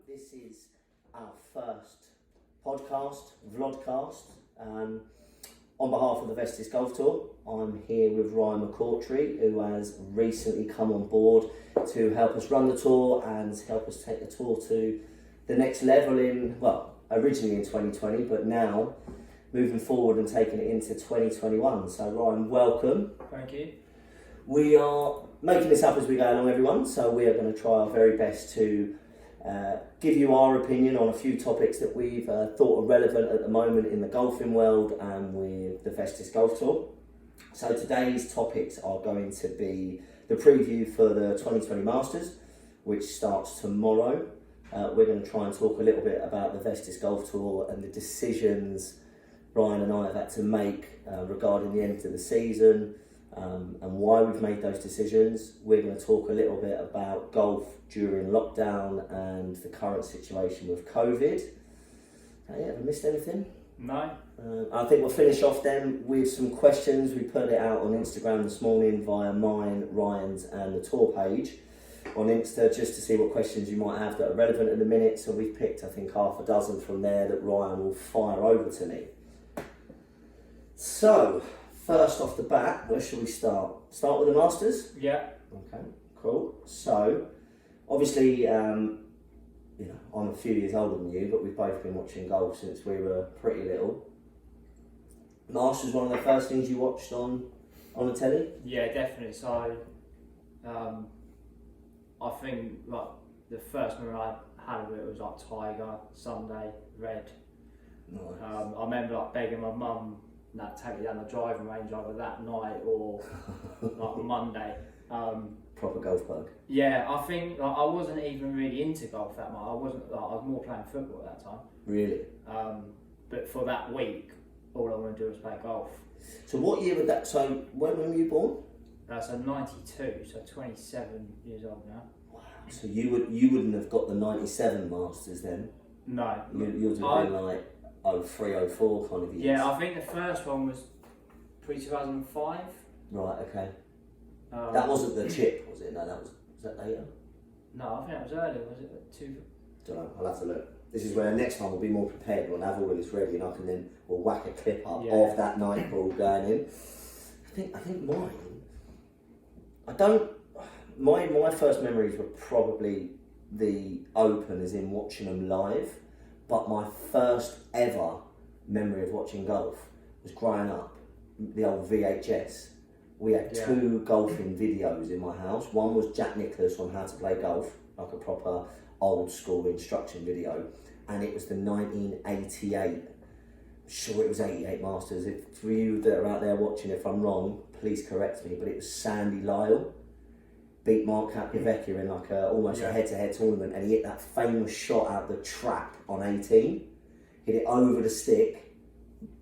this is our first podcast, vlogcast, on behalf of the Vestis Golf Tour. I'm here with Ryan McCautry, who has recently come on board to help us run the tour and help us take the tour to the next level originally in 2020, but now moving forward and taking it into 2021. So Ryan, welcome. Thank you. We are making this up as we go along, everyone, so we are going to try our very best to give you our opinion on a few topics that we've thought are relevant at the moment in the golfing world and with the Vestis Golf Tour. So today's topics are going to be the preview for the 2020 Masters, which starts tomorrow. We're going to try and talk a little bit about the Vestis Golf Tour and the decisions Ryan and I have had to make regarding the end of the season, and why we've made those decisions. We're going to talk a little bit about golf during lockdown and the current situation with COVID. Have I missed anything? No. I think we'll finish off then with some questions. We put it out on Instagram this morning via mine, Ryan's and the tour page on Insta, just to see what questions you might have that are relevant at the minute. So we've picked, I think, half a dozen from there that Ryan will fire over to me. So, first off the bat, where should we start? Start with the Masters? Yeah. Okay, cool. So, obviously, I'm a few years older than you, but we've both been watching golf since we were pretty little. Masters one of the first things you watched on the telly? Yeah, definitely. So, I think like the first memory I had of it was like Tiger, Sunday, Red. Nice. I remember like begging my mum to take me down the driving range either that night or like Monday. Proper golf bug. Yeah, I think like, I wasn't even really into golf that much. I was more playing football at that time. Really? But for that week, all I wanted to do was play golf. So what year would that? So when were you born? So 92, so 27 years old now. Wow. So you wouldn't have got the 97 Masters then? No. You would have been like 03, 04 kind of years. Yeah, I think the first one was pre-2005. Right, okay. That wasn't the chip, was it? No, was that later? No, I think that was earlier, was it? Don't know, I'll have to look. This is where next time we'll be more prepared. We'll have all of this ready and we'll whack a clip up of that night ball going in. I think mine, my first memories were probably the Open, as in watching them live, but my first ever memory of watching golf was growing up, the old VHS. We had two golfing videos in my house. One was Jack Nicklaus on how to play golf, like a proper old school instruction video, and it was the 1988, sure it was 88 Masters. If for you that are out there watching, if I'm wrong, please correct me, but it was Sandy Lyle beat Mark Kapjevecka in like almost a head-to-head tournament, and he hit that famous shot out the trap on 18, hit it over the stick,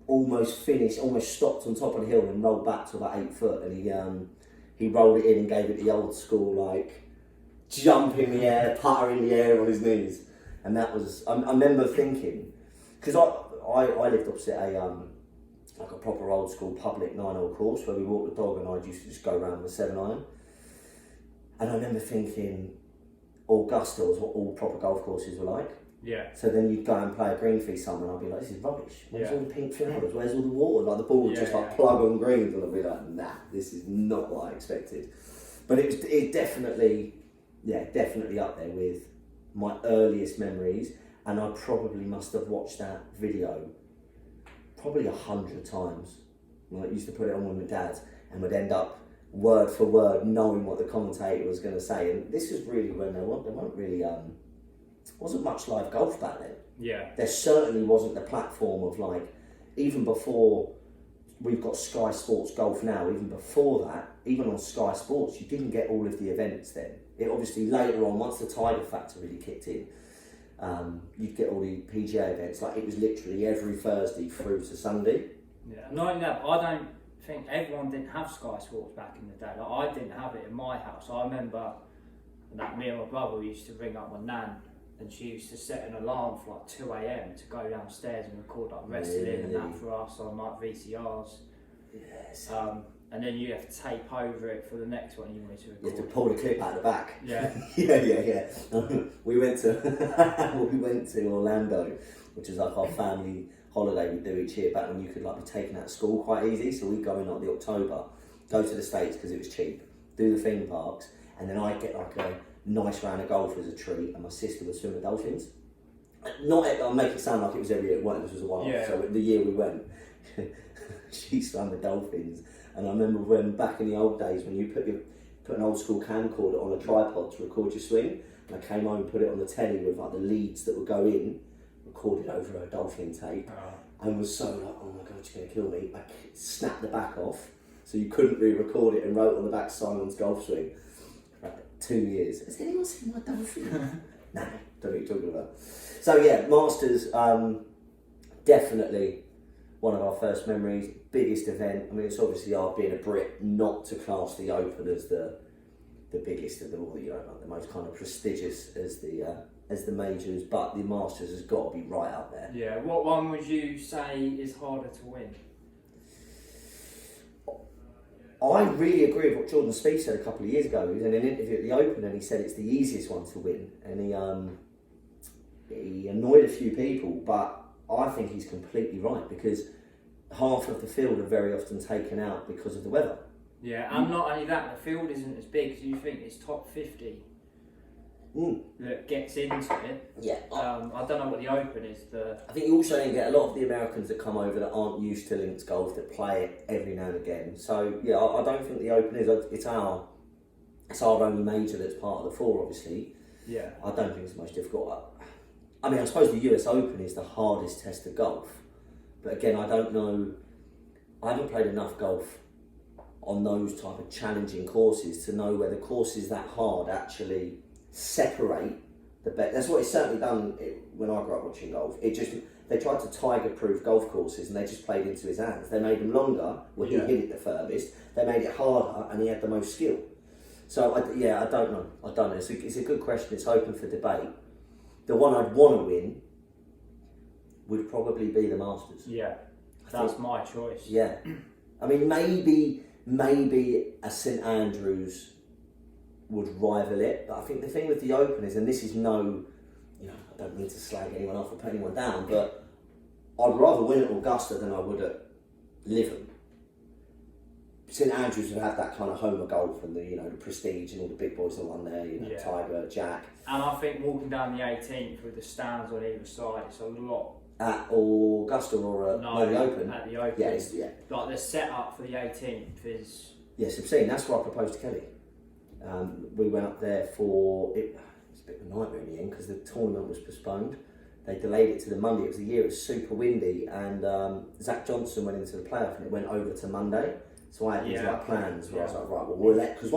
almost finished, almost stopped on top of the hill and rolled back to about 8 foot, and he rolled it in and gave it the old school like jump in the air, putter in the air on his knees. And that was, I remember thinking, because I lived opposite like a proper old school public 9-hole course where we walked the dog, and I used to just go around with a 7-iron. And I remember thinking Augusta was what all proper golf courses were like. Yeah. So then you'd go and play a green fee somewhere, and I'd be like, this is rubbish. Where's all the pink flowers? Where's all the water? Like the ball would just plug on greens, and I'd be like, nah, this is not what I expected. But it definitely up there with my earliest memories, and I probably must have watched that video probably 100 times. I used to put it on with my dad, and would end up word for word knowing what the commentator was going to say. And this was really when there weren't really wasn't much live golf back then. Yeah. There certainly wasn't the platform of like, even before we've got Sky Sports Golf now, even before that, even on Sky Sports, you didn't get all of the events then. It obviously later on, once the Tiger factor really kicked in, you'd get all the PGA events. Like it was literally every Thursday through to Sunday. Yeah. Not only that, I don't think everyone didn't have Sky Sports back in the day. Like I didn't have it in my house. I remember that me and my brother used to ring up my nan, and she used to set an alarm for like 2 a.m. to go downstairs and record like wrestling and that for us on like VCRs. Yes. and then you have to tape over it for the next one you wanted to record. You have to pull the clip out the back. Yeah. yeah. we went to Orlando, which is like our family holiday we do each year, back when you could like be taken out of school quite easy. So we'd go in like the October, go to the States because it was cheap, do the theme parks, and then I'd get like a nice round of golf as a treat, and my sister would swim with dolphins. I'll make it sound like it was every year it went, this was a while. Yeah. So the year we went, she swam with dolphins. And I remember when back in the old days when you put an old school camcorder on a tripod to record your swing, and I came home and put it on the telly with like the leads that would go in, recorded over a dolphin tape, and was so like, oh my god, you're gonna kill me. I snapped the back off, so you couldn't re-record it, and wrote on the back Simon's golf swing for like 2 years. Has anyone seen my dolphin? No, don't know what you're talking about. So yeah, Masters, definitely one of our first memories, biggest event. I mean, it's obviously hard being a Brit not to class the Open as the biggest of them all, you know, like the most kind of prestigious as the majors, but the Masters has got to be right up there. Yeah, what one would you say is harder to win? I really agree with what Jordan Spieth said a couple of years ago. He was in an interview at the Open and he said it's the easiest one to win, and he annoyed a few people, but I think he's completely right, because half of the field are very often taken out because of the weather. Yeah, and not only that, the field isn't as big, so you think it's top 50 that gets into it. Yeah. I don't know what the Open is. I think you also then get a lot of the Americans that come over that aren't used to links golf that play it every now and again. So yeah, I don't think the Open is. It's our only major that's part of the four, obviously. Yeah. I don't think it's the most difficult. I mean, I suppose the US Open is the hardest test of golf, but again, I don't know. I haven't played enough golf on those type of challenging courses to know whether courses that hard actually separate the bet. That's what it's certainly done when I grew up watching golf. They tried to tiger-proof golf courses and they just played into his hands. They made them longer when he hit it the furthest. They made it harder and he had the most skill. So I don't know. It's a good question. It's open for debate. The one I'd want to win would probably be the Masters. Yeah, that's my choice. Yeah, I mean maybe a St Andrews would rival it, but I think the thing with the Open is, and this is no, I don't mean to slag anyone off or put anyone down, but I'd rather win at Augusta than I would at Lytham. St Andrews would have that kind of home of golf and the prestige and all the big boys that won there, Tiger, Jack. And I think walking down the 18th with the stands on either side, it's a lot. At Augusta or the Open? At the Open. Yeah. Like the setup for the 18th is... Yes, obscene. That's what I proposed to Kelly. We went up there for... It was a bit of a nightmare in the end because the tournament was postponed. They delayed it to the Monday. It was a year, it was super windy, and Zach Johnson went into the playoff and it went over to Monday. So I had these plans where I was like, right, well, we'll let... Because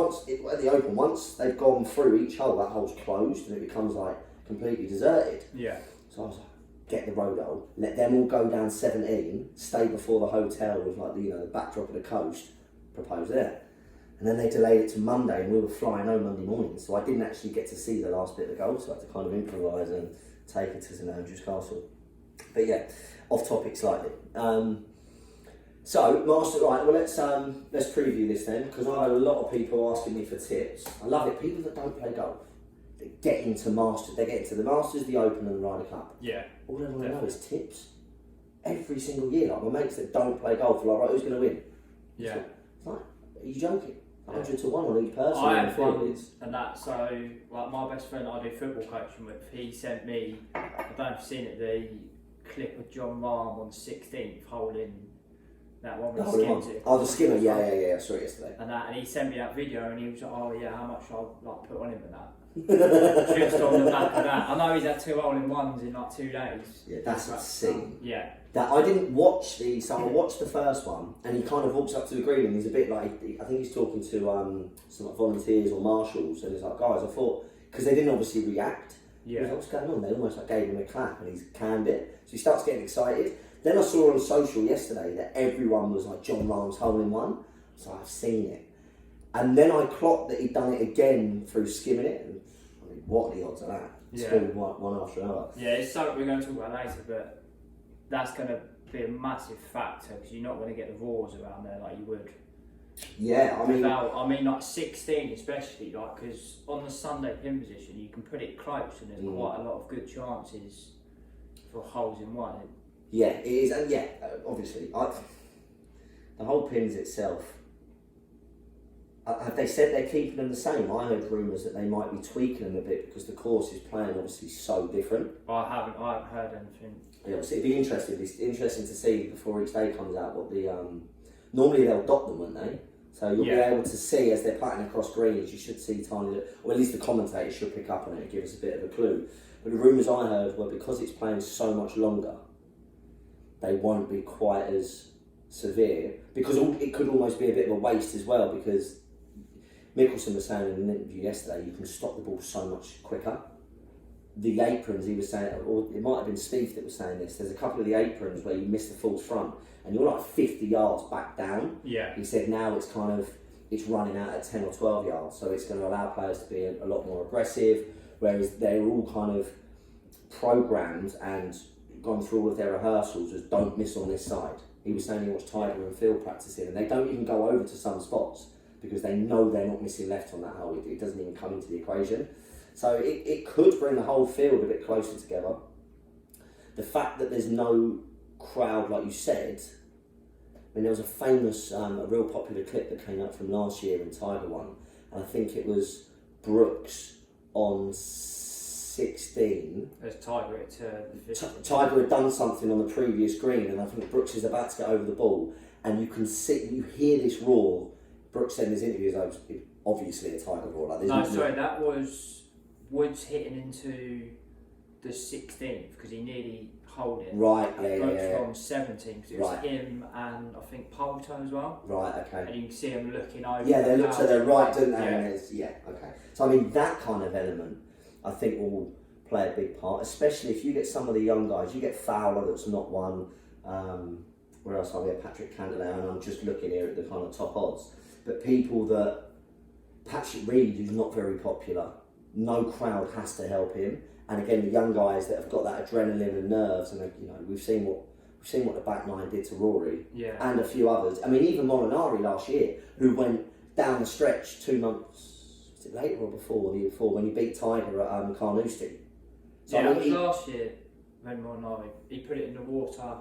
at the Open, once they've gone through each hole, that hole's closed and it becomes like completely deserted. Yeah. So I was like, get the rodo, let them all go down 17, stay before the hotel with like the backdrop of the coast, propose there. And then they delayed it to Monday and we were flying home Monday morning, so I didn't actually get to see the last bit of the golf, so I had to kind of improvise and take it to St Andrews Castle. But yeah, off topic slightly. So, Master, right, well let's preview this then, because I had a lot of people asking me for tips. I love it, people that don't play golf. They get into the Masters, the Open and the Ryder Cup. Yeah. All I want to know is tips. Every single year, like my mates that don't play golf are like, right, who's going to win? Yeah. It's like, are you joking? 100 to 1 on each person. I had one, and that, so, like my best friend that I do football coaching with, he sent me, I don't know if you've seen it, the clip of John Rahm on 16th holding that one with the skims it. Oh, the skimmer, yeah, I saw it yesterday. And he sent me that video and he was like, oh yeah, how much I'll like put on him and that. Just on the back of that. I know he's had 2 hole-in-ones in like 2 days. Yeah, that's insane. Yeah. That I didn't watch I watched the first one, and he kind of walks up to the green, and he's a bit like, I think he's talking to some like volunteers or marshals, and he's like, guys, I thought, because they didn't obviously react. Yeah. He was like, what's going on? They almost like gave him a clap, and he's canned it. So he starts getting excited. Then I saw on social yesterday that everyone was like, John Rahm's hole-in-one. So I've seen it. And then I clocked that he'd done it again through skimming it. And I mean, what are the odds of that? Yeah. Two, one after another. Yeah, it's something we're going to talk about later, but that's going to be a massive factor because you're not going to get the roars around there like you would Yeah, I mean, like 16 especially, like, because on the Sunday pin position you can put it close and there's quite a lot of good chances for holes in one. Yeah, it is, and yeah, obviously, the whole pins itself. Have they said they're keeping them the same? I heard rumours that they might be tweaking them a bit because the course is playing obviously so different. I haven't heard anything. Yeah, so it'd be interesting. It's interesting to see before each day comes out what the normally they'll dot them, won't they? So you'll be able to see as they're putting across greens. You should see tiny, or at least the commentators should pick up on it and give us a bit of a clue. But the rumours I heard were because it's playing so much longer, they won't be quite as severe because it could almost be a bit of a waste as well because Mickelson was saying in an interview yesterday you can stop the ball so much quicker. The aprons, he was saying, or it might have been Steve that was saying this, there's a couple of the aprons where you miss the false front and you're like 50 yards back down. Yeah. He said now it's running out at 10 or 12 yards, so it's going to allow players to be a lot more aggressive, whereas they're all kind of programmed and gone through all of their rehearsals as don't miss on this side. He was saying he watched Tiger and Phil practicing and they don't even go over to some spots because they know they're not missing left on that hole. It doesn't even come into the equation. So it could bring the whole field a bit closer together. The fact that there's no crowd, like you said, I mean, there was a famous, a real popular clip that came out from last year in Tiger won, and I think it was Brooks on 16. As Tiger at the 15. Tiger had done something on the previous green, and I think Brooks is about to get over the ball, and you hear this roar. Brooks said in his interview, obviously a Tiger roar. Like, that was Woods hitting into the 16th because he nearly holed it. Right, From 17 because it was him and I think Poulter as well. Right, okay. And you can see him looking over. Yeah, they look to their right, don't they? Yeah. Okay. So I mean, that kind of element, I think will play a big part, especially if you get some of the young guys. You get Fowler that's not won. Where else are we? Patrick Cantillon, and I'm just looking here at the kind of top odds. But people that Patrick Reed, who's not very popular, no crowd has to help him. And again, the young guys that have got that adrenaline and nerves, and we've seen what the back nine did to Rory, and a few others. I mean, even Molinari last year, who went down the stretch 2 months, was it later or before the year before, when he beat Tiger at Carnoustie. So it was last year when Molinari he put it in the water.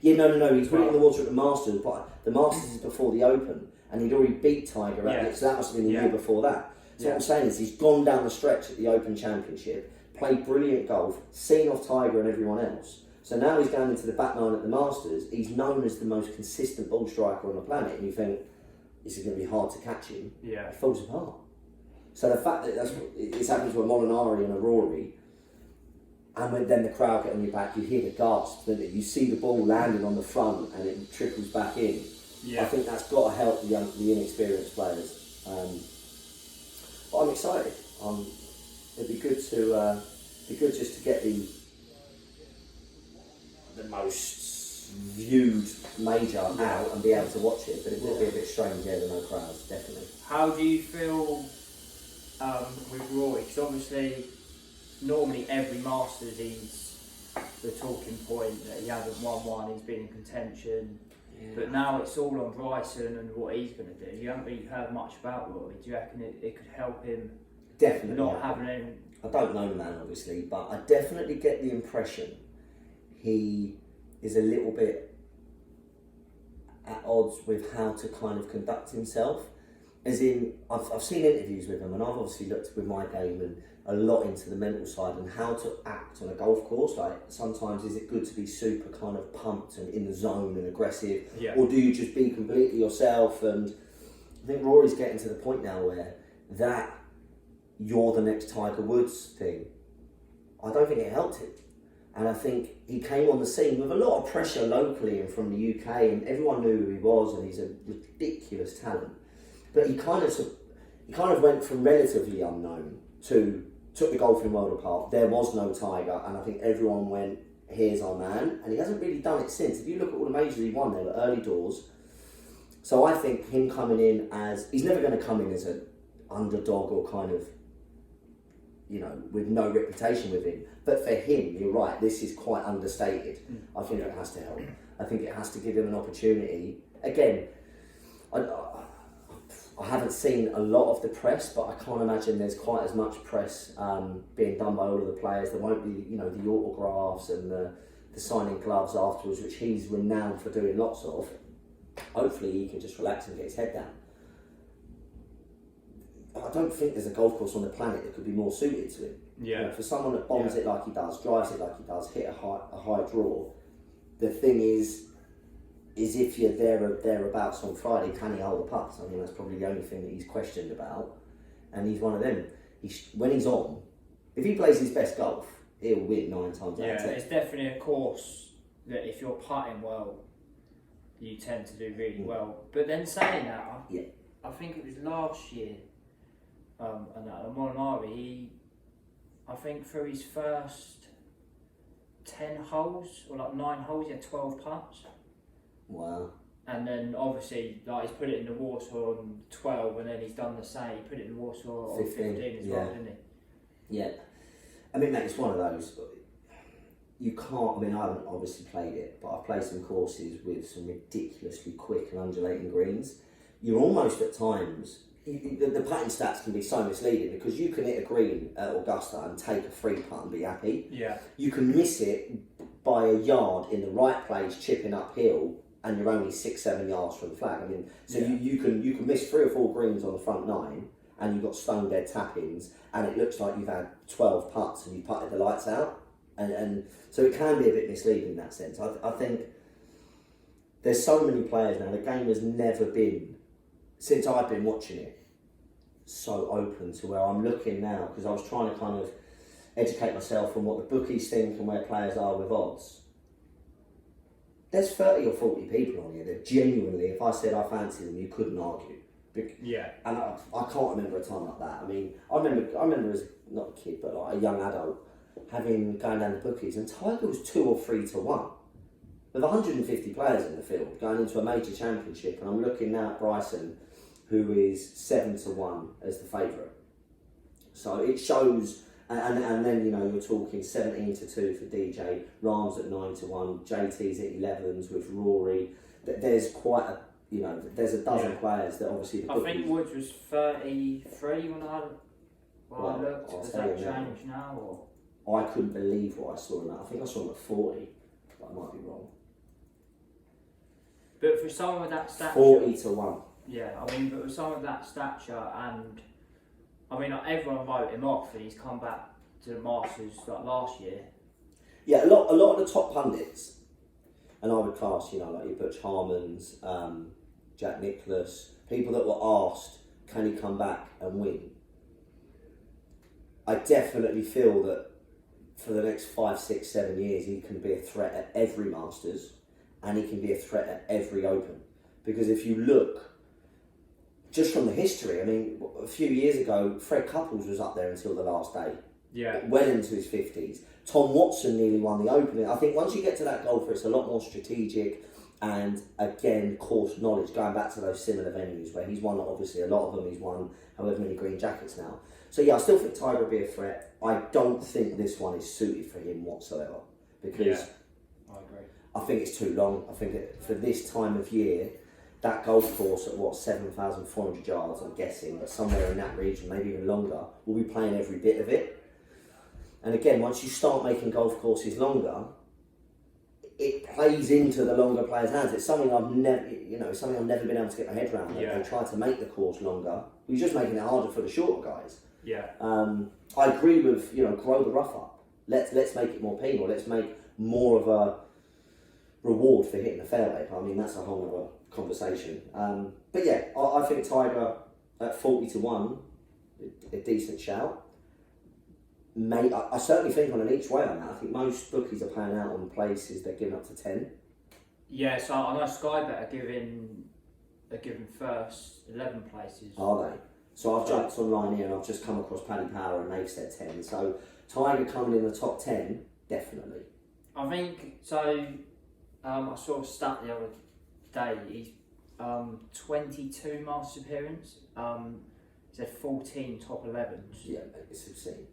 Yeah, no. He put it in the water at the Masters, but the Masters is before the Open, and he'd already beat Tiger at it, so that must have been the year before that. So what I'm saying is he's gone down the stretch at the Open Championship, played brilliant golf, seen off Tiger and everyone else. So now he's going into the back nine at the Masters. He's known as the most consistent ball striker on the planet, and you think this is going to be hard to catch him. Yeah, it falls apart. So the fact that it's happened to a Molinari and a Rory, and when then the crowd get on your back, you hear the gasps, don't you? You see the ball landing on the front and it trickles back in. Yeah. I think that's got to help the inexperienced players. But I'm excited. It'd be good just to get the most viewed major out and be able to watch it. But it will be a bit strange, with no crowds, definitely. How do you feel with Rory? Because obviously, normally every Masters he's the talking point that he hasn't won one, he's been in contention. Yeah. But now it's all on Bryson and what he's going to do. You haven't really heard much about Rory. Do you reckon it could help him? Definitely. Not having any. I don't know the man, obviously, but I definitely get the impression he is a little bit at odds with how to kind of conduct himself. As in, I've seen interviews with him, and I've obviously looked with my game and a lot into the mental side and how to act on a golf course. Like, sometimes is it good to be super kind of pumped and in the zone and aggressive, or do you just be completely yourself? And I think Rory's getting to the point now where that you're the next Tiger Woods thing, I don't think it helped him. And I think he came on the scene with a lot of pressure locally and from the UK, and everyone knew who he was, and he's a ridiculous talent. But he kind of went from relatively unknown to took the golfing world apart. There was no Tiger, and I think everyone went, here's our man. And he hasn't really done it since. If you look at all the majors he won, they were early doors. So I think him coming in he's never going to come in as an underdog or kind of, with no reputation with him. But for him, you're right, this is quite understated. I think it has to help. I think it has to give him an opportunity. Again, I haven't seen a lot of the press, but I can't imagine there's quite as much press being done by all of the players. There won't be, the autographs and the signing gloves afterwards, which he's renowned for doing lots of. Hopefully he can just relax and get his head down. I don't think there's a golf course on the planet that could be more suited to him. Yeah. For someone that bombs it like he does, drives it like he does, hit a high draw, the thing is if you're there or thereabouts on Friday, can he hold the putts? I mean, that's probably the only thing that he's questioned about. And he's one of them. When he's on, if he plays his best golf, he'll win 9 times out of 10. Yeah, it's definitely a course that if you're putting well, you tend to do really well. But then saying that, I think it was last year, and at Molinari, I think through his first 10 holes, or like 9 holes, he had 12 putts. Wow. And then obviously, like, he's put it in the water on 12, and then he's done the same. He put it in the water on 15 as well, didn't he? Yeah. I mean, mate, it's one of those. You can't. I mean, I haven't obviously played it, but I've played some courses with some ridiculously quick and undulating greens. You're almost at times. The putting stats can be so misleading because you can hit a green at Augusta and take a free putt and be happy. Yeah. You can miss it by a yard in the right place, chipping uphill, and you're only 6-7 yards from the flag. I mean, so you can miss 3 or 4 greens on the front 9, and you've got stone dead tap-ins, and it looks like you've had 12 putts and you putted the lights out, and so it can be a bit misleading in that sense. I think there's so many players now. The game has never been, since I've been watching it, so open to where I'm looking now, because I was trying to kind of educate myself on what the bookies think and where players are with odds. There's 30 or 40 people on here that genuinely, if I said I fancy them, you couldn't argue. Yeah. And I can't remember a time like that. I mean, I remember as, not a kid, but like a young adult, going down the bookies, and Tiger was 2 or 3 to 1. With 150 players in the field, going into a major championship, and I'm looking now at Bryson, who is 7 to 1 as the favourite. So it shows, and then you're talking 17 to 2 for DJ, Rahm's at 9 to 1, JT's at 11s with Rory. There's quite a, there's a dozen players that obviously. I think Woods was 33 when I looked. Has that changed now? Or? I couldn't believe what I saw in that. I think I saw him at 40, but I might be wrong. But for someone with that stature, 40 to 1. Yeah, I mean, but with someone with that stature, and I mean, like, everyone wrote him off, and he's come back to the Masters like last year. Yeah, a lot of the top pundits, and I would class, like your Butch Harmons, Jack Nicklaus, people that were asked, can he come back and win? I definitely feel that for the next 5, 6, 7 years, he can be a threat at every Masters, and he can be a threat at every Open. Because if you look, just from the history, I mean, a few years ago, Fred Couples was up there until the last day. Yeah. Well into his 50s. Tom Watson nearly won the Open. I think once you get to that golfer, it's a lot more strategic and, again, course knowledge, going back to those similar venues where he's won, obviously, a lot of them. He's won however many green jackets now. So, yeah, I still think Tiger will be a threat. I don't think this one is suited for him whatsoever because I agree. I think it's too long. I think for this time of year, that golf course at 7,400 yards, I'm guessing, but somewhere in that region, maybe even longer, we'll be playing every bit of it. And again, once you start making golf courses longer, it plays into the longer players' hands. It's something I've never been able to get my head around. Yeah. They try to make the course longer. We're just making it harder for the shorter guys. Yeah. I agree with grow the rough up. Let's make it more penal. Let's make more of a reward for hitting the fairway. I mean, that's a whole other conversation. But yeah, I think Tiger at 40 to 1, a decent shout. I certainly think on an each way on that. I think most bookies are paying out on places they're giving up to 10. Yeah, so I know Sky Bet are giving first 11 places. Are they? So I've jumped online here and I've just come across Paddy Power and they've said 10. So Tiger coming in the top 10, definitely. I think so. I saw a stat the other day. He's 22 Masters appearance. He said 14 top 11s. Yeah, it's obscene.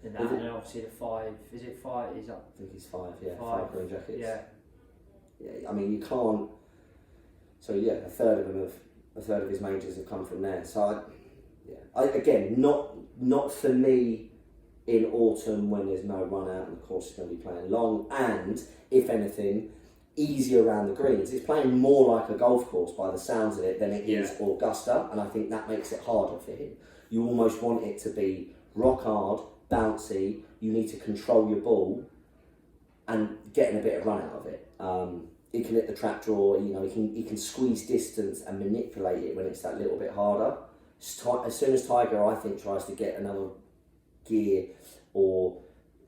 And then obviously the 5. Is it 5? Is up? I think it's 5. Yeah, 5 green jackets. Yeah. Yeah. I mean, you can't. So yeah, a third of them have a third of his majors have come from there. So, again, not for me in autumn when there's no run out and the course is going to be playing long, and if anything, easier around the greens. It's playing more like a golf course by the sounds of it than it is Augusta, and I think that makes it harder for him. You almost want it to be rock hard, bouncy. You need to control your ball and getting a bit of run out of it. He can hit the trap draw. He can squeeze distance and manipulate it when it's that little bit harder. As soon as Tiger, I think, tries to get another gear or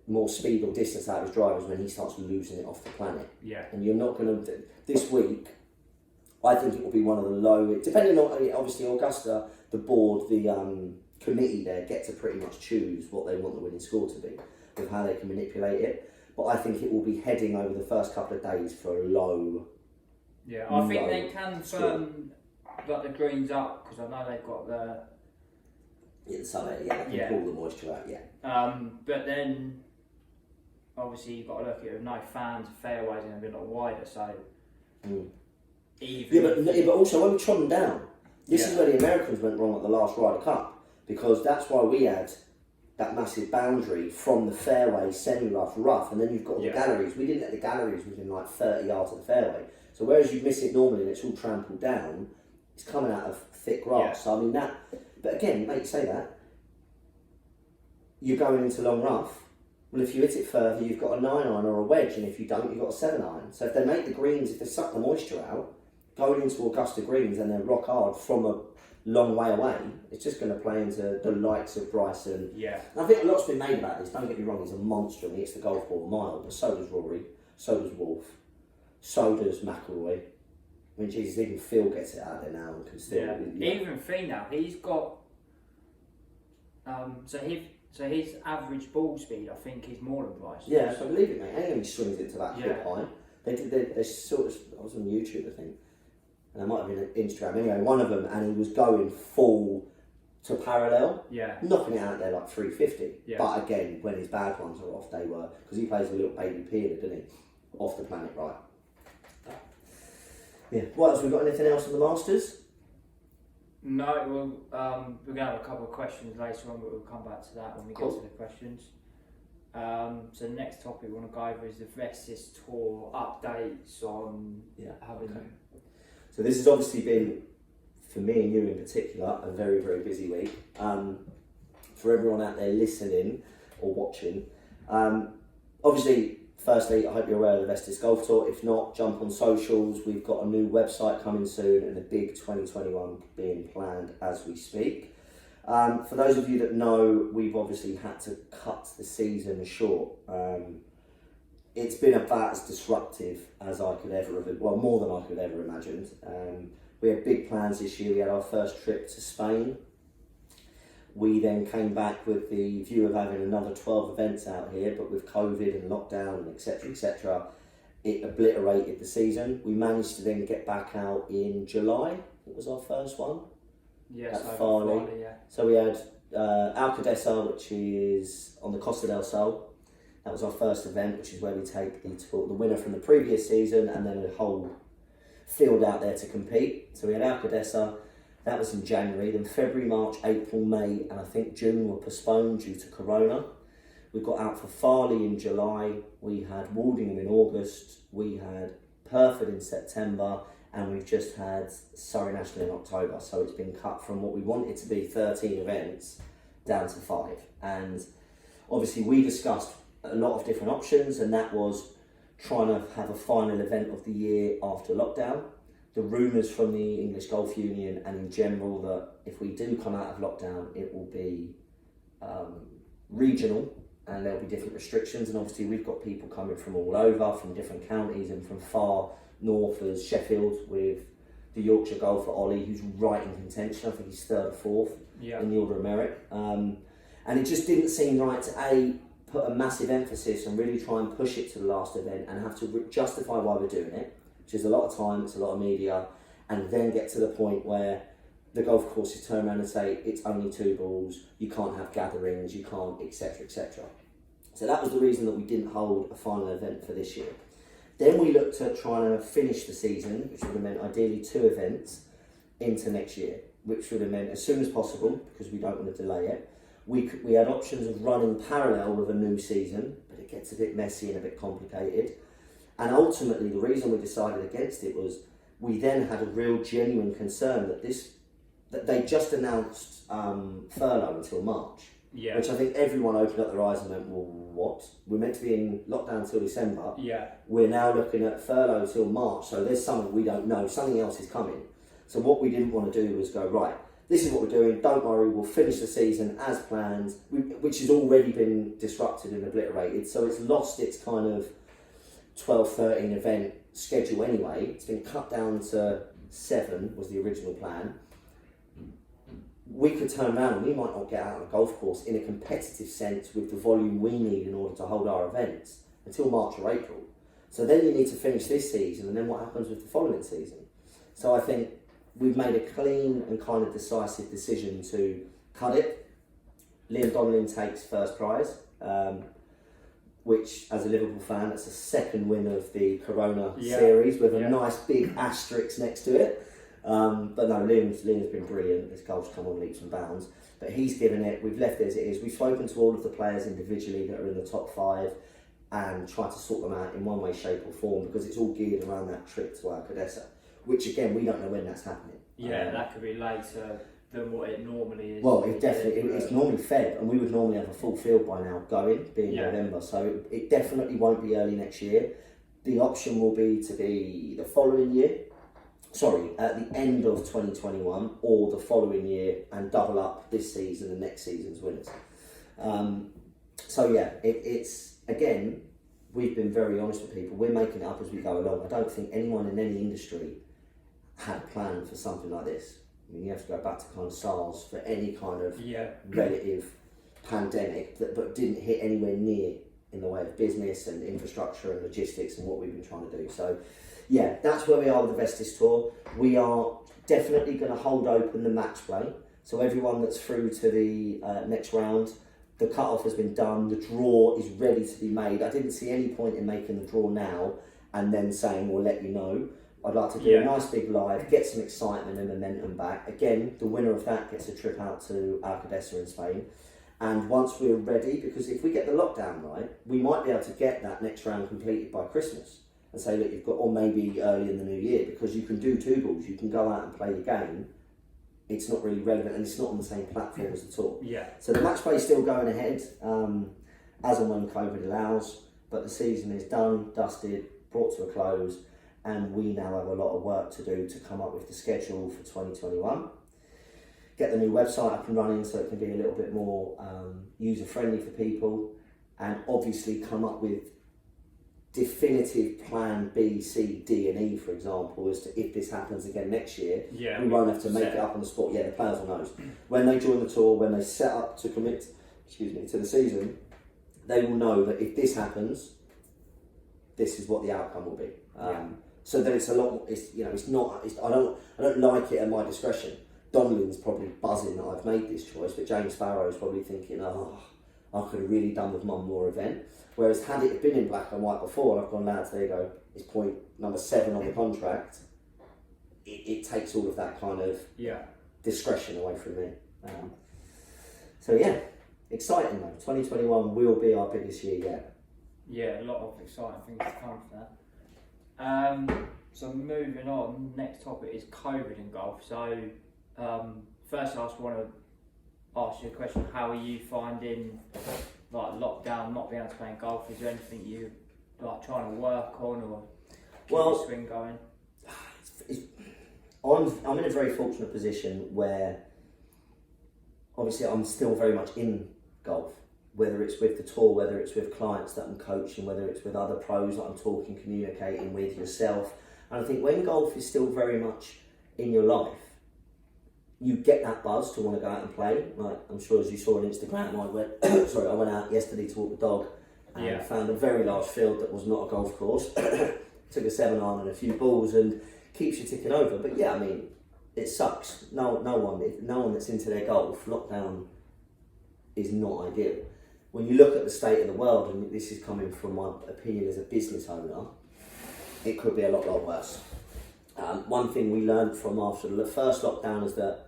more speed or distance out of his drivers when he starts losing it off the planet. Yeah. And you're not going to... This week, I think it will be one of the low... Depending on, obviously, Augusta, the board, the committee there get to pretty much choose what they want the winning score to be with how they can manipulate it. But I think it will be heading over the first couple of days for a low... Yeah, I think they can firm the greens up, because I know they've got the... Yeah, the sun, they can pull the moisture out, But then... Obviously, you've got to look at it with no fans, fairways are going to be a lot wider, so even... but also when we trod them down, this is where the Americans went wrong at the last Ryder Cup, because that's why we had that massive boundary from the fairway, semi-rough, rough, and then you've got the galleries. We didn't let the galleries within like 30 yards of the fairway. So whereas you miss it normally and it's all trampled down, it's coming out of thick grass. Yeah. So I mean that... But again, mate, say that, you're going into long rough. Well, if you hit it further, you've got a 9-iron or a wedge, and if you don't, you've got a 7-iron. So if they make the greens, if they suck the moisture out, going into Augusta greens and they're rock hard from a long way away, it's just going to play into the likes of Bryson. Yeah. And I think a lot's been made about this. Don't get me wrong, he's a monster and he hits the golf ball a mile, but so does Rory, so does Wolf, so does McIlroy. I mean, Jesus, even Phil gets it out there now and can still... Even Finau, he's got... So his average ball speed, I think, is more than Bryson. Yeah, so I believe it, mate. Anyone swings into that hip high. They sort of... I was on YouTube, I think. And I might have been on Instagram. Anyway, one of them, and he was going full to parallel. Yeah. Knocking it out there like 350. Yeah. But again, when his bad ones are off, they were... Because he plays a little baby Peeler, doesn't he? Off the planet, right. Yeah. What else? We got anything else on the Masters? No, we're going to have a couple of questions later on, but we'll come back to that when we get to the questions. So the next topic we want to go over is the Vestis Tour updates on having... Okay. So this has obviously been, for me and you in particular, a very, very busy week. For everyone out there listening or watching, obviously, firstly, I hope you're aware of the Vestis Golf Tour. If not, jump on socials. We've got a new website coming soon and a big 2021 being planned as we speak. For those of you that know, we've obviously had to cut the season short. It's been about as disruptive as I could ever have, well, more than I could ever imagined. We had big plans this year. We had our first trip to Spain. We then came back with the view of having another 12 events out here, but with COVID and lockdown and etc., it obliterated the season. We managed to then get back out in July. It was our first one. Yes, at Farley. Yeah. So we had Alcadesa, which is on the Costa del Sol. That was our first event, which is where we take the winner from the previous season and then a whole field out there to compete. So we had Alcadesa. That was in January. Then February, March, April, May, and I think June were postponed due to Corona. We got out for Farley in July. We had Waldingham in August. We had Perford in September. And we've just had Surrey National in October. So it's been cut from what we wanted to be 13 events down to 5. And obviously we discussed a lot of different options, and that was trying to have a final event of the year after lockdown. The rumours from the English Golf Union and in general that if we do come out of lockdown, it will be regional and there'll be different restrictions. And obviously we've got people coming from all over, from different counties and from far north as Sheffield with the Yorkshire golfer Ollie, who's right in contention. I think he's 3rd or 4th in the order of merit. And it just didn't seem right to put a massive emphasis and really try and push it to the last event and have to justify why we're doing it, which is a lot of time, it's a lot of media, and then get to the point where the golf courses turn around and say it's only 2 balls, you can't have gatherings, you can't, etc, etc. So that was the reason that we didn't hold a final event for this year. Then we looked at trying to finish the season, which would have meant ideally 2 events, into next year, which would have meant as soon as possible, because we don't want to delay it. We had options of running parallel with a new season, but it gets a bit messy and a bit complicated. And ultimately, the reason we decided against it was we then had a real genuine concern that they just announced furlough until March, which I think everyone opened up their eyes and went, well, what? We're meant to be in lockdown until December. We're now looking at furlough until March, so there's something we don't know, something else is coming. So what we didn't want to do was go, right, this is what we're doing, don't worry, we'll finish the season as planned, which has already been disrupted and obliterated, so it's lost its kind of 12, 13 event schedule anyway. It's been cut down to 7 was the original plan. We could turn around and we might not get out on a golf course in a competitive sense with the volume we need in order to hold our events until March or April. So then you need to finish this season, and then what happens with the following season? So I think we've made a clean and kind of decisive decision to cut it. Liam Donnelly takes first prize, which, as a Liverpool fan, that's the second win of the Corona series with a nice big asterisk next to it. But no, Liam's been brilliant. His golf's come on leaps and bounds. But he's given it, we've left it as it is. We've spoken to all of the players individually that are in the top 5 and tried to sort them out in one way, shape or form, because it's all geared around that trip to Alcadesa, which again, we don't know when that's happening. That could be later than what it normally is. Well, it's normally Feb, and we would normally have a full field by now going, being November, so it definitely won't be early next year. The option will be to be the following year, at the end of 2021 or the following year, and double up this season and next season's winners. It's again, we've been very honest with people. We're making it up as we go along. I don't think anyone in any industry had a plan for something like this. I mean, you have to go back to kind of SARS for any kind of relative pandemic but didn't hit anywhere near in the way of business and infrastructure and logistics and what we've been trying to do. So that's where we are with the Vestis Tour. We are definitely going to hold open the match play. So everyone that's through to the next round, the cut-off has been done, the draw is ready to be made. I didn't see any point in making the draw now and then saying we'll let you know. I'd like to do a nice big live, get some excitement and momentum back. Again, the winner of that gets a trip out to Alcadesa in Spain. And once we're ready, because if we get the lockdown right, we might be able to get that next round completed by Christmas and say, look, you've got, or maybe early in the new year, because you can do 2 balls, you can go out and play your game. It's not really relevant and it's not on the same platform as the tour. So the match play is still going ahead as and when COVID allows, but the season is done, dusted, brought to a close, and we now have a lot of work to do to come up with the schedule for 2021. Get the new website up and running so it can be a little bit more user-friendly for people, and obviously come up with definitive plan B, C, D and E, for example, as to if this happens again next year, we won't have to make it up on the spot. The players will know. When they join the tour, when they set up to commit to the season, they will know that if this happens, this is what the outcome will be. So that it's a lot more, I don't like it at my discretion. Donnelly's probably buzzing that I've made this choice, but James Sparrow's probably thinking, I could have really done with one more event. Whereas had it been in black and white before, I've gone, lads, there you go, it's point number 7 on the contract, it takes all of that kind of discretion away from me. Exciting though. 2021 will be our biggest year yet. A lot of exciting things to come from that. So moving on, next topic is COVID in golf. So first I just want to ask you a question. How are you finding lockdown, not being able to play golf? Is there anything you trying to work on or keep the swing going? I'm in a very fortunate position where obviously I'm still very much in golf, whether it's with the tour, whether it's with clients that I'm coaching, whether it's with other pros that I'm talking, communicating with, yourself. And I think when golf is still very much in your life, you get that buzz to want to go out and play. Like I'm sure as you saw on Instagram, I went out yesterday to walk the dog and found a very large field that was not a golf course. Took a 7-iron and a few balls and keeps you ticking over. But it sucks. No one that's into their golf, lockdown is not ideal. When you look at the state of the world, and this is coming from my opinion as a business owner, it could be a lot worse. One thing we learned from after the first lockdown is that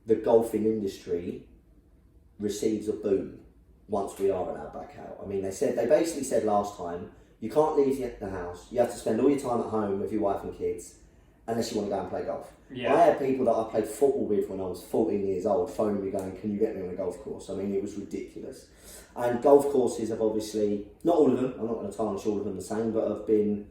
the golfing industry receives a boom once we are allowed back out. I mean, they basically said last time, you can't leave the house. You have to spend all your time at home with your wife and kids, unless you want to go and play golf. Yeah. I had people that I played football with when I was 14 years old phoning me going, can you get me on a golf course? I mean, it was ridiculous. And golf courses have obviously, not all of them, I'm not going to tarnish all of them the same, but have been,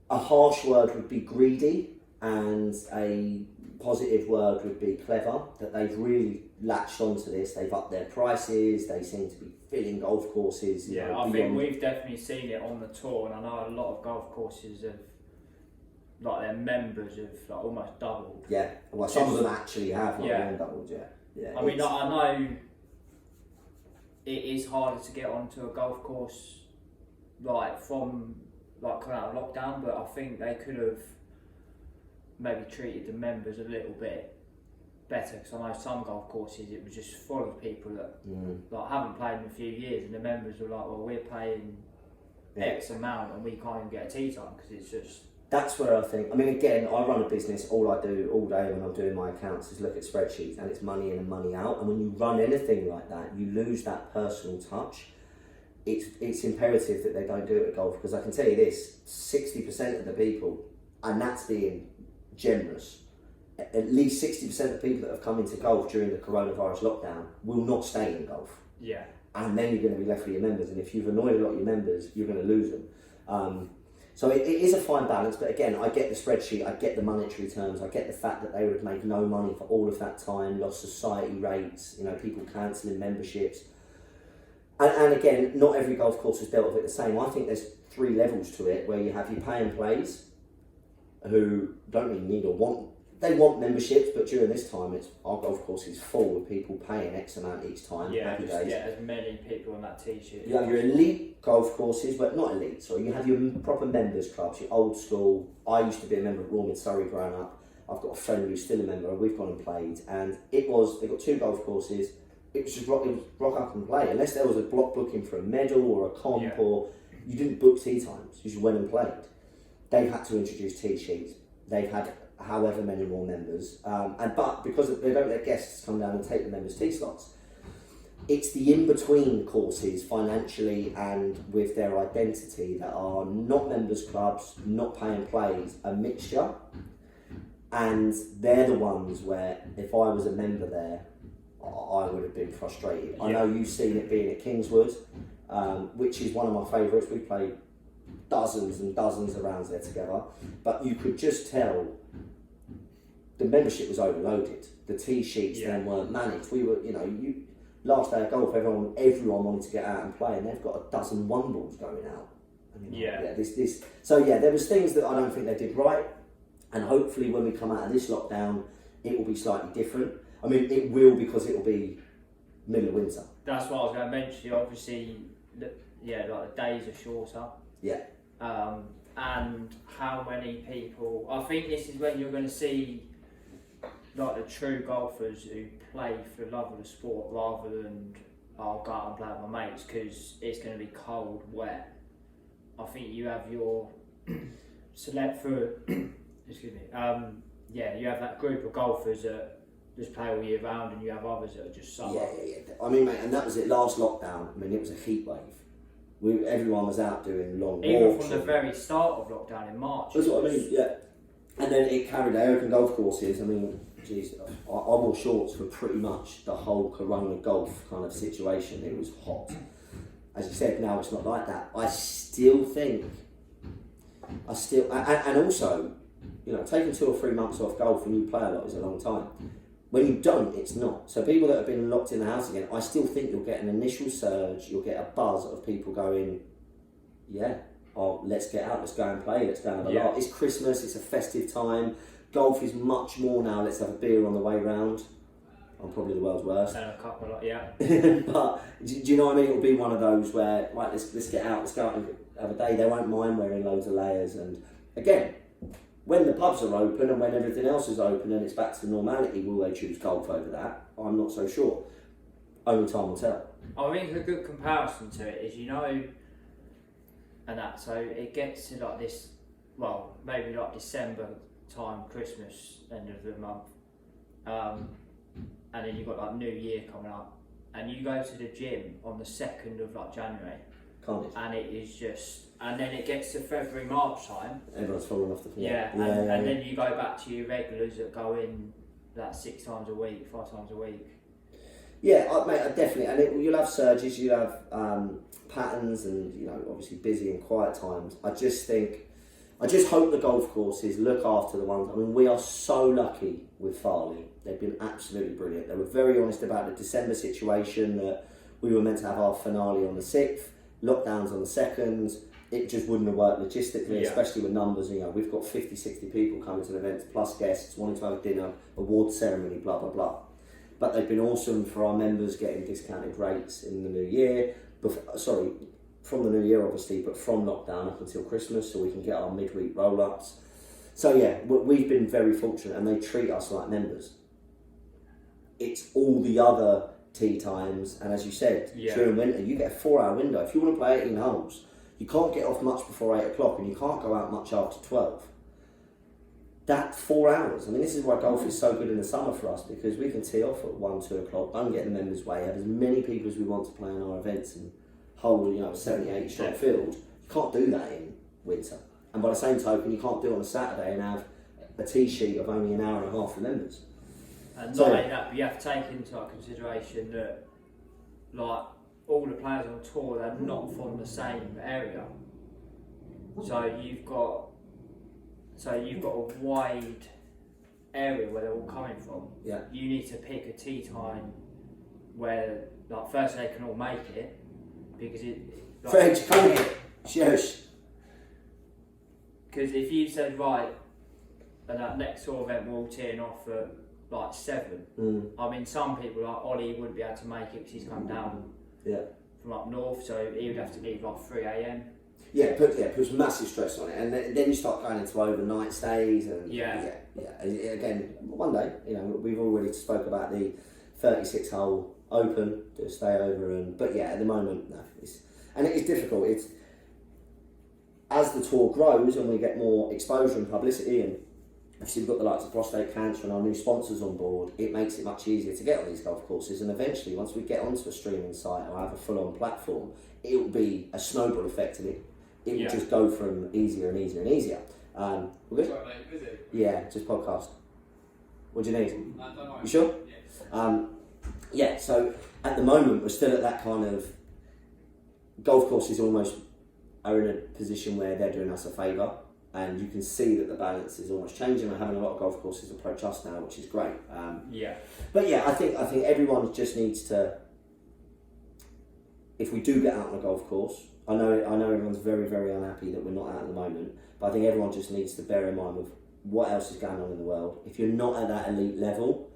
a harsh word would be greedy, and a positive word would be clever, that they've really latched onto this. They've upped their prices, they seem to be filling golf courses. Yeah, I think we've definitely seen it on the tour, and I know a lot of golf courses have, like, their members have like almost doubled. Yeah, well, some of them actually have, not Yeah. even doubled, yeah. Yeah, I mean, I know it is harder to get onto a golf course, like, from, like, coming out of lockdown, but I think they could have maybe treated the members a little bit better, because I know some golf courses it was just full of people that like haven't played in a few years, and the members were like, well, we're paying X amount and we can't even get a tee time because it's just... That's where I think, I mean, again, I run a business, all I do all day when I'm doing my accounts is look at spreadsheets, and it's money in and money out, and when you run anything like that, you lose that personal touch. It's imperative that they don't do it at golf, because I can tell you this, 60% of the people, and that's being generous, at least 60% of people that have come into golf during the coronavirus lockdown will not stay in golf. Yeah. And then you're going to be left with your members, and if you've annoyed a lot of your members, you're going to lose them. So it is a fine balance, but again, I get the spreadsheet, I get the monetary terms, I get the fact that they would have made no money for all of that time, lost society rates, people cancelling memberships. And again, not every golf course has dealt with it the same. I think there's 3 levels to it, where you have your pay and plays, who don't really need or want, they want memberships, but during this time, our golf course is full with people paying X amount each time. Yeah, just get as many people on that t-shirt. You have your elite golf courses, but not elite, sorry. You have your proper members clubs, your old school. I used to be a member of Raw Surrey growing up. I've got a friend who's still a member, and we've gone and played. And they've got 2 golf courses. It was just rock up and play. Unless there was a block booking for a medal or a comp, or you didn't book tee times, you just went and played. They've had to introduce tee sheets. They've had however many more members, but because they don't let guests come down and take the members' tee slots, it's the in-between courses financially and with their identity that are not members clubs, not pay and plays, a mixture, and they're the ones where if I was a member there, I would have been frustrated. Yeah. I know you've seen it being at Kingswood, which is one of my favourites. We played dozens and dozens of rounds there together, but you could just tell the membership was overloaded. The tee sheets then weren't managed. We were, last day of golf, everyone wanted to get out and play, and they've got a dozen 1-balls going out. There was things that I don't think they did right, and hopefully when we come out of this lockdown, it will be slightly different. I mean, it will, because it will be middle of winter. That's what I was going to mention. Obviously, like the days are shorter. Yeah. And how many people? I think this is when you're going to see like the true golfers who play for the love of the sport rather than I'll go out and play with my mates because it's going to be cold, wet. I think you have your select for excuse me. You have that group of golfers that just play all year round, and you have others that are just summer. Yeah. I mean, mate, and that was it. Last lockdown, I mean, it was a heat wave. Everyone was out doing long even walks. From the very start of lockdown in March. That's what I mean, yeah. And then it carried out open golf courses. I mean, geez, I wore shorts for pretty much the whole Corona golf kind of situation. It was hot. As you said, now it's not like that. I still think, and also, taking 2 or 3 months off golf when you play a lot is a long time. When you don't, it's not. So people that have been locked in the house again, I still think you'll get an initial surge, you'll get a buzz of people going, let's get out, let's go and play, let's go and have a lot. It's Christmas, it's a festive time. Golf is much more now, let's have a beer on the way round. I'm probably the world's worst. And a couple of, But, do you know what I mean? It'll be one of those where, right, let's get out, let's go out and have a day. They won't mind wearing loads of layers. And again, when the pubs are open and when everything else is open and it's back to normality, will they choose golf over that? I'm not so sure. Only time will tell. I think a good comparison to it is, and that. So it gets to like this, well, maybe like December time, Christmas, end of the month, and then you've got like New Year coming up, and you go to the gym on the 2nd of like January, and it is just, and then it gets to February, March time. Everyone's falling off the floor. And then you go back to your regulars that go in like 6 times a week, 5 times a week. Yeah, mate, definitely. And you'll have surges, you'll have patterns, and you know, obviously busy and quiet times. I just hope the golf courses look after the ones. I mean, we are so lucky with Farley. They've been absolutely brilliant. They were very honest about the December situation, that we were meant to have our finale on the 6th, lockdowns on the 2nd. It just wouldn't have worked logistically, especially with numbers. You know, we've got 50, 60 people coming to the events, plus guests, wanting to have a dinner, award ceremony, blah, blah, blah. But they've been awesome for our members, getting discounted rates in the new year. From the new year, obviously, but from lockdown up until Christmas, so we can get our midweek roll-ups. So yeah, we've been very fortunate, and they treat us like members. It's all the other tee times, and as you said, during winter, you get a 4-hour window. If you want to play 18 holes, you can't get off much before 8 o'clock, and you can't go out much after 12. That 4 hours, I mean, this is why golf is so good in the summer for us, because we can tee off at 1, 2 o'clock, don't get in the members' way, have as many people as we want to play in our events, and whole, 70, 80 shot field. You can't do that in winter. And by the same token, you can't do it on a Saturday and have a tee sheet of only an hour and a half for members. And not only that, but you have to take into consideration that, like, all the players on tour, they're not from the same area. So you've got a wide area where they're all coming from. Yeah. You need to pick a tee time where, like, first they can all make it, because Fred, come here. Shush. Because if you said, right, and that next tour event we're all teeing off at like 7, I mean, some people like Ollie wouldn't be able to make it because he's come down from up north, so he would have to leave like 3 a.m. Puts massive stress on it, and then you start going into overnight stays, and again, one day, we've already spoke about the 36-hole open to stay over, but at the moment, no, and it is difficult. It's as the tour grows and we get more exposure and publicity, and obviously we've got the likes of prostate cancer and our new sponsors on board, it makes it much easier to get on these golf courses, and eventually once we get onto a streaming site or have a full-on platform, it will be a snowball effect, and it will just go from easier and easier and easier. We're good? Sorry, mate, busy? Yeah, just podcast. What do you need? Don't worry. You sure? Yes. So at the moment we're still at that kind of, golf courses almost are in a position where they're doing us a favour, and you can see that the balance is almost changing. We're having a lot of golf courses approach us now, which is great. But I think everyone just needs to, if we do get out on a golf course, I know everyone's very, very unhappy that we're not out at the moment, but I think everyone just needs to bear in mind with what else is going on in the world. If you're not at that elite level,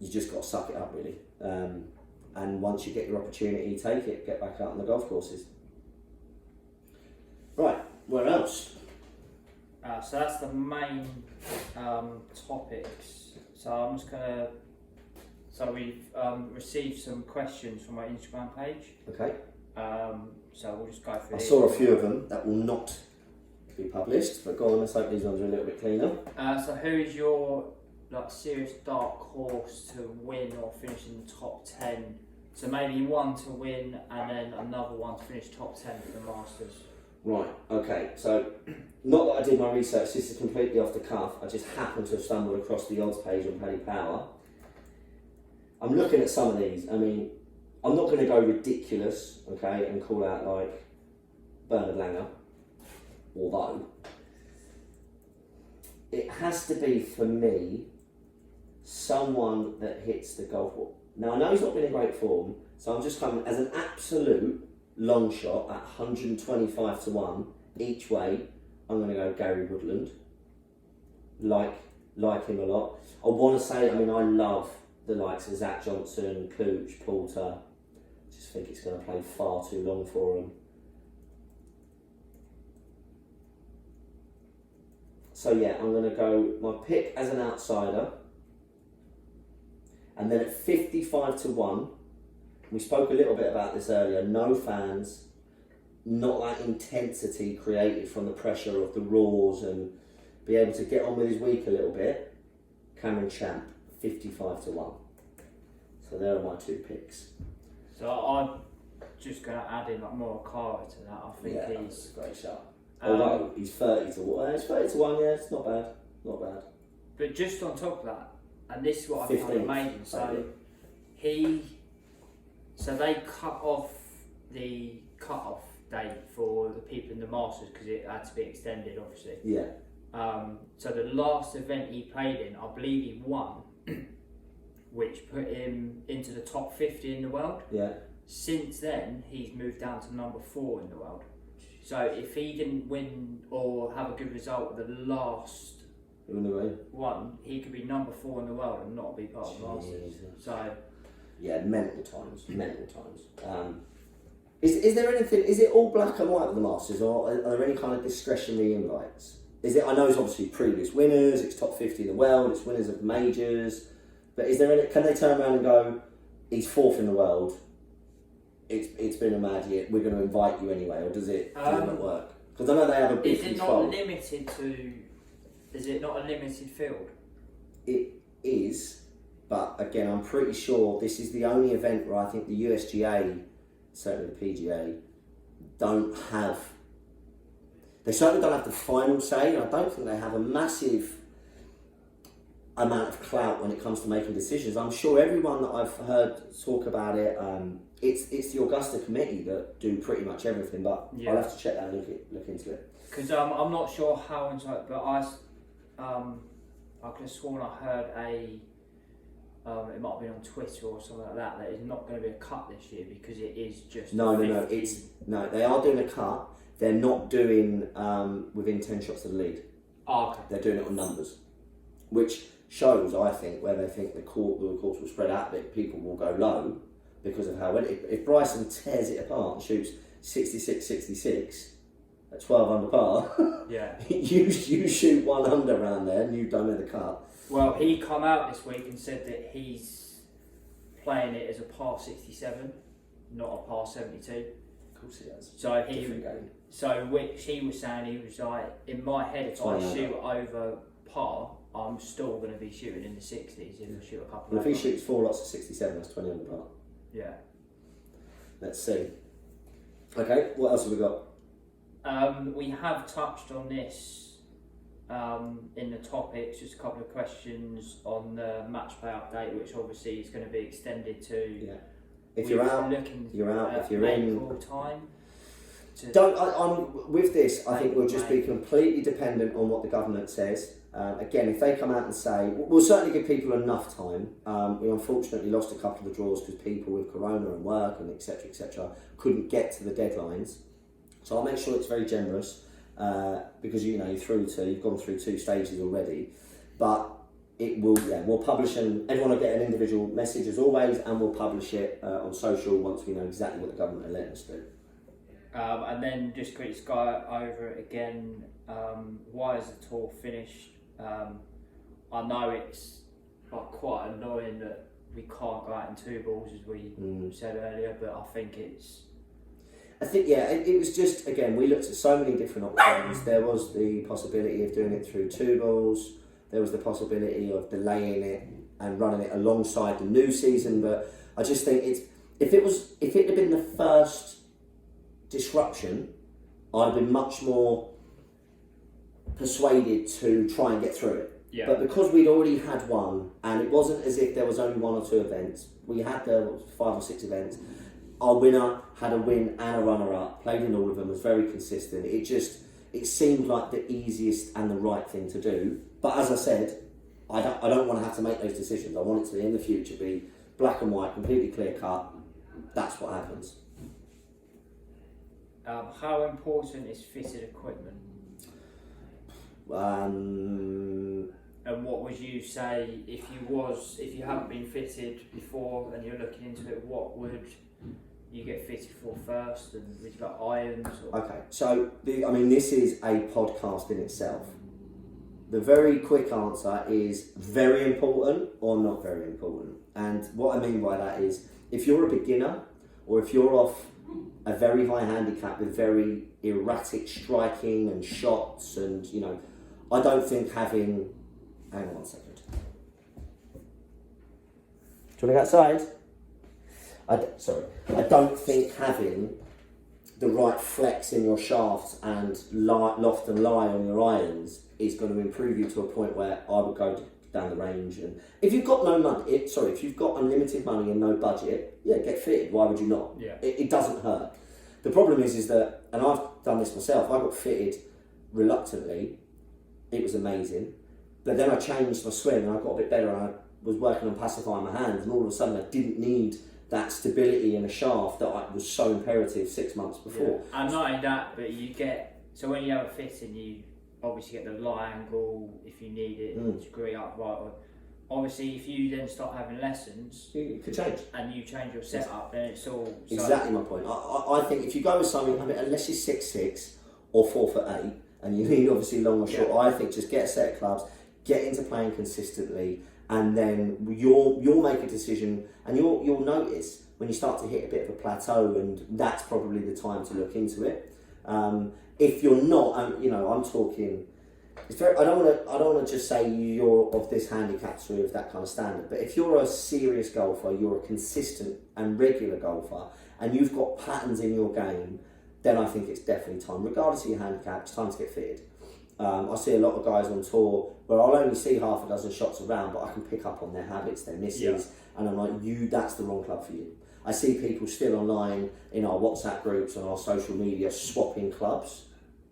you just got to suck it up, really. And once you get your opportunity, take it, get back out on the golf courses. Right, where else? So that's the main topics. So I'm just gonna. So we've received some questions from our Instagram page. Okay. So we'll just go through. I saw a few of them that will not be published, but go on, let's hope these ones are a little bit cleaner. So who is your serious dark horse to win or finish in the top 10? So maybe one to win and then another one to finish top 10 for the Masters. Right, okay, so not that I did my research, this is completely off the cuff. I just happened to have stumbled across the odds page on Paddy Power. I'm looking at some of these. I mean, I'm not going to go ridiculous, okay, and call out like Bernard Langer, although it has to be, for me, someone that hits the golf ball. Now, I know he's not been in great form, so I'm just coming as an absolute long shot at 125 to 1 each way. I'm going to go Gary Woodland. Like him a lot. I want to say, I love the likes of Zach Johnson, Cooch, Porter. I just think it's going to play far too long for him. So I'm going to go my pick as an outsider. And then at 55 to 1, we spoke a little bit about this earlier, no fans, not that intensity created from the pressure of the roars, and be able to get on with his week a little bit. Cameron Champ, 55-1. So there are my 2 picks. So I'm just going to add in like Morikawa to that. I think he's a great shot. Although he's 30-1. It's 30-1, yeah, it's not bad. Not bad. But just on top of that, and this is what I find amazing. So they cut off the cut-off date for the people in the Masters because it had to be extended, obviously. Yeah. So the last event he played in, I believe he won, which put him into the top 50 in the world. Yeah. Since then, he's moved down to number 4 in the world. So if he didn't win or have a good result with the last one, he could be number 4 in the world and not be part of the Masters. So yeah, mental times. Is there anything? Is it all black and white with the Masters, or are there any kind of discretionary invites? Is it? I know it's obviously previous winners. It's top 50 in the world. It's winners of majors. But is there any? Can they turn around and go, he's 4th in the world? It's been a mad year. We're going to invite you anyway, or does it not work? Because I know they have a big control. Is it not a limited field? It is, but again, I'm pretty sure this is the only event where I think the USGA, certainly the PGA, they certainly don't have the final say, and I don't think they have a massive amount of clout when it comes to making decisions. I'm sure everyone that I've heard talk about it, it's the Augusta committee that do pretty much everything, but I'll have to check that and look into it. Because I'm not sure how inside, but I could have sworn I heard it might have been on Twitter or something like that, that it's not going to be a cut this year because it is just No, they are doing a cut. They're not doing within 10 shots of the lead. Oh, okay. They're doing it on numbers, which shows, I think, where they think the course will spread out a bit. People will go low because of how well. If Bryson tears it apart and shoots 66 at 12 under par, yeah, you shoot 1 under around there and you've done with the cut. Well, he come out this week and said that he's playing it as a par 67, not a par 72. Of course he has. Which he was saying, he was like, in my head, if I shoot over par, I'm still going to be shooting in the 60s if I shoot a couple. Well, if he shoots 4 lots of 67, that's 20 under par. Yeah. Let's see. Okay, what else have we got? We have touched on this in the topics, just a couple of questions on the match play update, which obviously is going to be extended to. Yeah. If you're out, you're out. If you're in, time. I'm with this. I think we'll just be completely dependent on what the government says. Again, if they come out and say, we'll certainly give people enough time. We unfortunately lost a couple of the draws because people with corona and work and etc. couldn't get to the deadlines. So I'll make sure it's very generous because you've gone through 2 stages already. But it will, we'll publish, and everyone will get an individual message as always, and we'll publish it on social once we know exactly what the government are letting us do. And then just quickly go over it again. Why is the tour finished? I know it's quite annoying that we can't go out in 2 balls as we said earlier, but I think it was just, again, we looked at so many different options. There was the possibility of doing it through 2 balls. There was the possibility of delaying it and running it alongside the new season. But I just think if it had been the first disruption, I'd have been much more persuaded to try and get through it. Yeah. But because we'd already had one, and it wasn't as if there was only 1 or 2 events, we had 5 or 6 events. Our winner had a win and a runner-up, played in all of them, was very consistent. It seemed like the easiest and the right thing to do. But as I said, I don't want to have to make those decisions. I want it to, in the future, be black and white, completely clear cut. That's what happens. How important is fitted equipment? And what would you say if you haven't been fitted before and you're looking into it? What would you get fitted for first, and would you got irons? Okay, so this is a podcast in itself. The very quick answer is very important or not very important. And what I mean by that is, if you're a beginner or if you're off a very high handicap with very erratic striking and shots, and you know, I don't think having. Hang on 1 second. Do you want to go outside? I don't think having the right flex in your shafts and loft and lie on your irons is going to improve you to a point where I would go down the range. And if you've got no money, if you've got unlimited money and no budget, yeah, get fitted. Why would you not? Yeah. It doesn't hurt. The problem is that, and I've done this myself, I got fitted reluctantly. It was amazing. But then I changed my swing and I got a bit better, and I was working on pacifying my hands, and all of a sudden I didn't need that stability in a shaft that was so imperative 6 months before. Yeah. And not only that, but you get, so when you have a fitting, you obviously get the lie angle if you need it, degree upright. Obviously, if you then start having lessons, It could change. And you change your setup, then it's all... Exactly my point. I think if you go with something, I mean, unless you're 6'6" or 4'8", and you need obviously long or short, I think just get a set of clubs, get into playing consistently, and then you'll make a decision, and you'll notice when you start to hit a bit of a plateau, and that's probably the time to look into it. If you're not, you know, I'm talking. It's very. I don't want to just say you're of this handicap to of that kind of standard. But if you're a serious golfer, you're a consistent and regular golfer, and you've got patterns in your game, then I think it's definitely time, regardless of your handicap, it's time to get fitted. I see a lot of guys on tour where I'll only see half a dozen shots around, but I can pick up on their habits, their misses, and I'm like, that's the wrong club for you. I see people still online in our WhatsApp groups and our social media swapping clubs,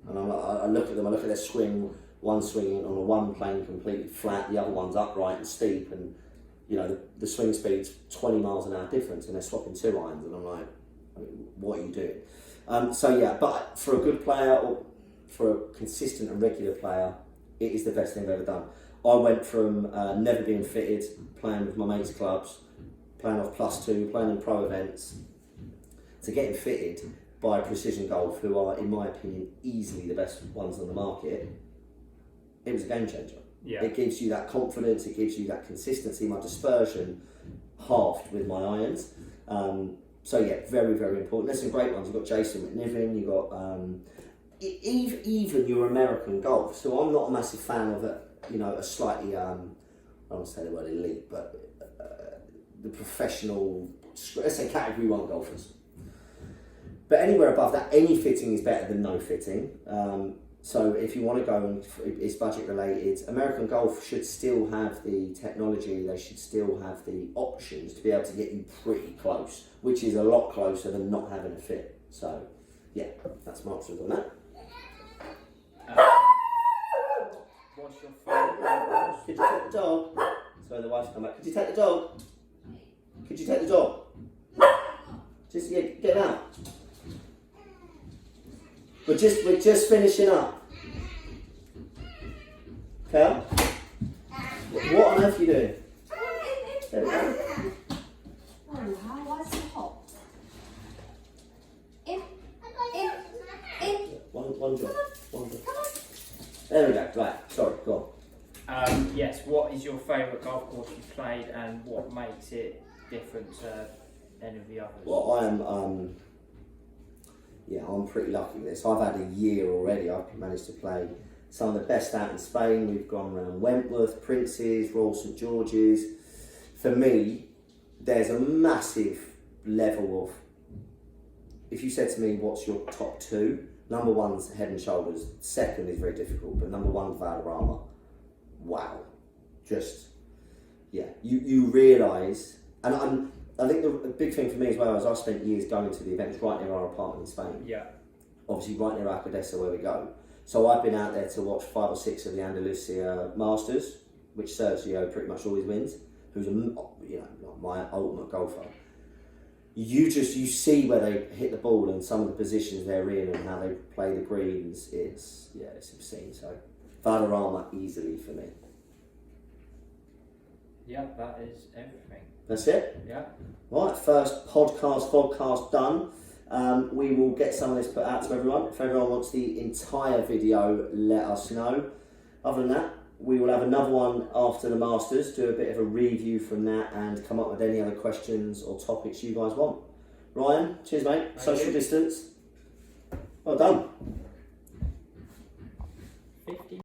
and I look at them, I look at their swing, one swinging on a one plane completely flat, the other one's upright and steep, and you know, the swing speed's 20 miles an hour difference, and they're swapping 2 irons, and I'm like, what are you doing? So yeah, but for a good player, or for a consistent and regular player, it is the best thing I've ever done. I went from never being fitted, playing with my mates' clubs, playing off +2, playing in pro events, to getting fitted by Precision Golf, who are, in my opinion, easily the best ones on the market. It was a game changer. Yeah. It gives you that confidence, it gives you that consistency. My dispersion halved with my irons. So yeah, very, very important. There's some great ones. You've got Jason McNiven, you've got even your American golf. So I'm not a massive fan of a slightly, I don't want to say the word elite, but the professional, let's say category 1 golfers. But anywhere above that, any fitting is better than no fitting. So if you want to go and it's budget related, American Golf should still have the technology, they should still have the options to be able to get you pretty close, which is a lot closer than not having a fit. So yeah, that's my options on that. What's your favourite? Could you take the dog? Sorry, the wife's come back. Could you take the dog? Could you take the dog? Just get him out. We're just finishing up. Okay? What on earth are you doing? There we go. Why is it hot? In. One drop. There we go. Right. Sorry. Go on. Yes. What is your favourite golf course you've played, and what makes it different to any of the others? Well, I'm pretty lucky with this. I've had a year already. I've managed to play some of the best out in Spain. We've gone around Wentworth, Prince's, Royal St George's. For me, there's a massive level of, if you said to me, what's your top 2? Number 1's Head and Shoulders. Second is very difficult, but number 1's Valderrama. Wow. Just, yeah. You realise, and I think the big thing for me as well is I spent years going to the events right near our apartment in Spain. Yeah. Obviously right near Alcadesa where we go. So I've been out there to watch 5 or 6 of the Andalusia Masters, which Sergio pretty much always wins, who's my ultimate golfer. You see where they hit the ball and some of the positions they're in and how they play the greens. It's obscene. So Valderrama easily for me. Yeah, that is everything. That's it? Yeah. Right, first podcast done. We will get some of this put out to everyone. If everyone wants the entire video, let us know. Other than that, we will have another one after the Masters, do a bit of a review from that and come up with any other questions or topics you guys want. Ryan, cheers, mate. Thank Social you. distance. Well done. 50